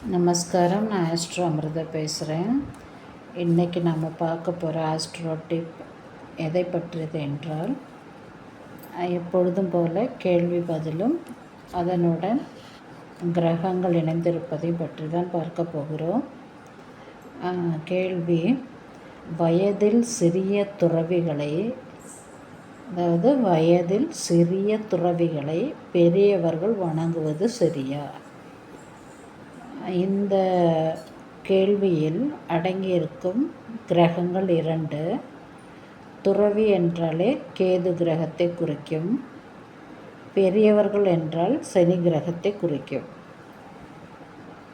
நமஸ்காரம். நான் ஆஸ்ட்ரோ அமிர்தா பேசுகிறேன். இன்றைக்கி நம்ம பார்க்க போகிற ஆஸ்ட்ரோ டிப் எதை பற்றியது என்றால், எப்பொழுதும் போல் கேள்வி பதிலும் அதனுடன் கிரகங்கள் இணைந்திருப்பதை பற்றி தான் பார்க்க போகிறோம். கேள்வி: வயதில் சிறிய துறவிகளை, அதாவது வயதில் சிறிய துறவிகளை பெரியவர்கள் வணங்குவது சரியா? இந்த கேள்வியில் அடங்கியிருக்கும் கிரகங்கள் 2. துறவி என்றாலே கேது கிரகத்தை குறிக்கும், பெரியவர்கள் என்றால் சனி கிரகத்தை குறிக்கும்.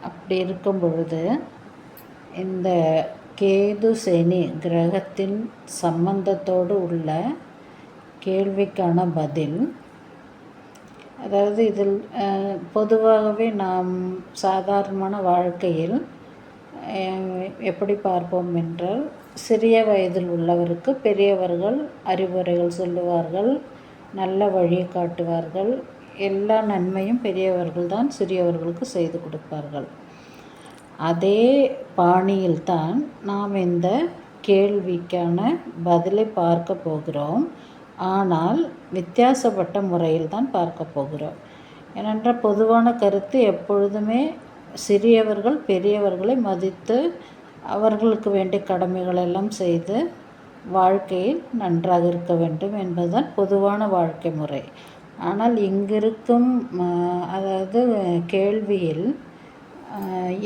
அப்படி இருக்கும் பொழுது இந்த கேது சனி கிரகத்தின் சம்பந்தத்தோடு உள்ள கேள்விக்கான பதில், அதாவது இதில் பொதுவாகவே நாம் சாதாரணமான வாழ்க்கையில் எப்படி பார்ப்போம் என்றால், சிறிய வயதில் உள்ளவருக்கு பெரியவர்கள் அறிவுரைகள் சொல்லுவார்கள், நல்ல வழி காட்டுவார்கள். எல்லா நன்மையும் பெரியவர்கள் தான் சிறியவர்களுக்கு செய்து கொடுப்பார்கள். அதே பாணியில்தான் நாம் இந்த கேள்விக்கான பதிலை பார்க்க போகிறோம். ஆனால் வித்தியாசப்பட்ட முறையில் தான் பார்க்க போகிறோம். ஏனென்றால் பொதுவான கருத்து எப்பொழுதுமே சிறியவர்கள் பெரியவர்களை மதித்து அவர்களுக்கு வேண்டிய கடமைகளெல்லாம் செய்து வாழ்க்கையில் நன்றாக இருக்க வேண்டும் என்பதுதான் பொதுவான வாழ்க்கை முறை. ஆனால் இங்கிருக்கும் அதாவது கேள்வியில்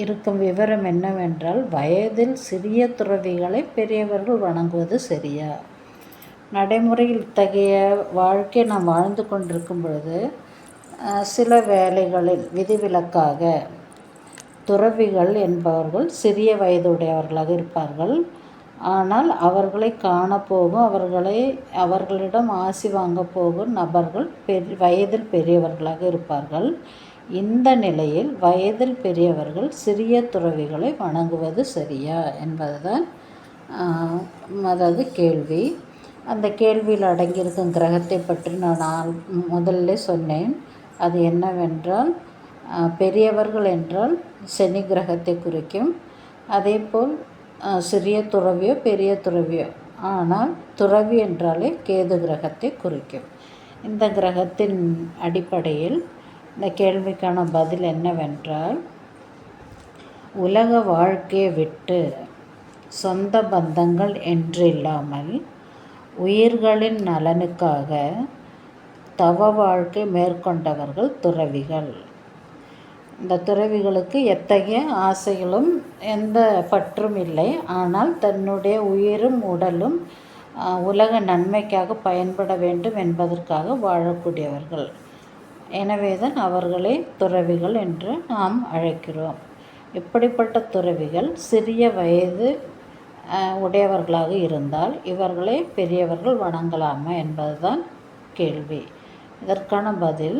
இருக்கும் விவரம் என்னவென்றால், வயதில் சிறிய துறவிகளை பெரியவர்கள் வணங்குவது சரியா? நடைமுறையில் இத்தகைய வாழ்க்கை நாம் வாழ்ந்து கொண்டிருக்கும் பொழுது சில வேளைகளில் விதிவிலக்காக துறவிகள் என்பவர்கள் சிறிய வயதுடையவர்களாக இருப்பார்கள். ஆனால் அவர்களை காணப்போகும், அவர்களிடம் ஆசி வாங்க போகும் நபர்கள் வயதில் பெரியவர்களாக இருப்பார்கள். இந்த நிலையில் வயதில் பெரியவர்கள் சிறிய துறவிகளை வணங்குவது சரியா என்பதுதான் அதாவது கேள்வி. அந்த கேள்வியில் அடங்கியிருக்கும் கிரகத்தை பற்றி நான் முதல்ல சொன்னேன். அது என்னவென்றால், பெரியவர்கள் என்றால் சனி கிரகத்தை குறிக்கும். அதேபோல் சிறிய துறவியோ பெரிய துறவியோ, ஆனால் துறவி என்றாலே கேது கிரகத்தை குறிக்கும். இந்த கிரகத்தின் அடிப்படையில் இந்த கேள்விக்கான பதில் என்னவென்றால், உலக வாழ்க்கையை விட்டு சொந்த பந்தங்கள் என்றில்லாமல் உயிர்களின் நலனுக்காக தவ வாழ்க்கை மேற்கொண்டவர்கள் துறவிகள். இந்த துறவிகளுக்கு எத்தகைய ஆசைகளும் எந்த பற்றும் இல்லை. ஆனால் தன்னுடைய உயிரும் உடலும் உலக நன்மைக்காக பயன்பட வேண்டும் என்பதற்காக வாழக்கூடியவர்கள். எனவே தான் அவர்களை துறவிகள் என்று நாம் அழைக்கிறோம். இப்படிப்பட்ட துறவிகள் சிறிய வயது உடையவர்களாக இருந்தால் இவர்களை பெரியவர்கள் வணங்கலாமா என்பதுதான் கேள்வி. இதற்கான பதில்,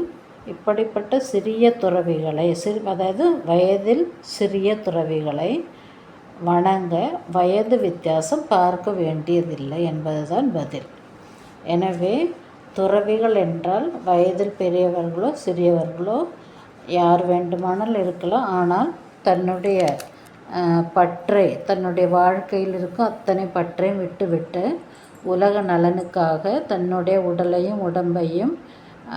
இப்படிப்பட்ட சிறிய துறவிகளை அதாவது வயதில் சிறிய துறவிகளை வணங்க வயது வித்தியாசம் பார்க்க வேண்டியதில்லை என்பதுதான் பதில். எனவே துறவிகள் என்றால் வயதில் பெரியவர்களோ சிறியவர்களோ யார் வேண்டுமானால் இருக்கலாம். ஆனால் தன்னுடைய தன்னுடைய வாழ்க்கையில் இருக்கும் அத்தனை பற்றையும் விட்டுவிட்டு உலக நலனுக்காக தன்னுடைய உடலையும் உடம்பையும்,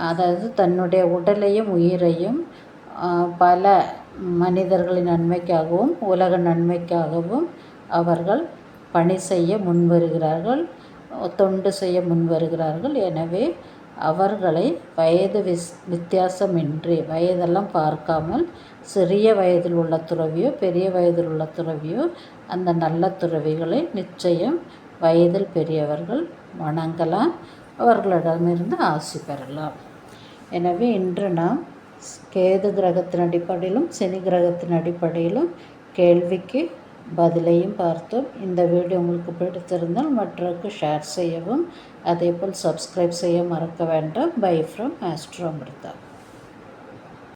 அதாவது தன்னுடைய உடலையும் உயிரையும் பல மனிதர்களின் நன்மைக்காகவும் உலக நன்மைக்காகவும் அவர்கள் பணி செய்ய முன்வருகிறார்கள், தொண்டு செய்ய முன்வருகிறார்கள். எனவே அவர்களை வயது வித்தியாசமின்றி, வயதெல்லாம் பார்க்காமல், சிறிய வயதில் உள்ள துறவியோ பெரிய வயதில் உள்ள துறவியோ அந்த நல்ல துறவிகளை நிச்சயம் வயதில் பெரியவர்கள் வணங்கலாம், அவர்களிடமிருந்து ஆசி பெறலாம். எனவே இன்று நாம் கேது கிரகத்தின் அடிப்படையிலும் சனி கிரகத்தின் அடிப்படையிலும் கேள்விக்கு பதிலையும் பார்த்தோம். இந்த வீடியோ உங்களுக்கு பிடித்திருந்தால் மற்றவருக்கு ஷேர் செய்யவும், அதேபோல் சப்ஸ்கிரைப் செய்ய மறக்க வேண்டாம். Bye from Astro Amrita.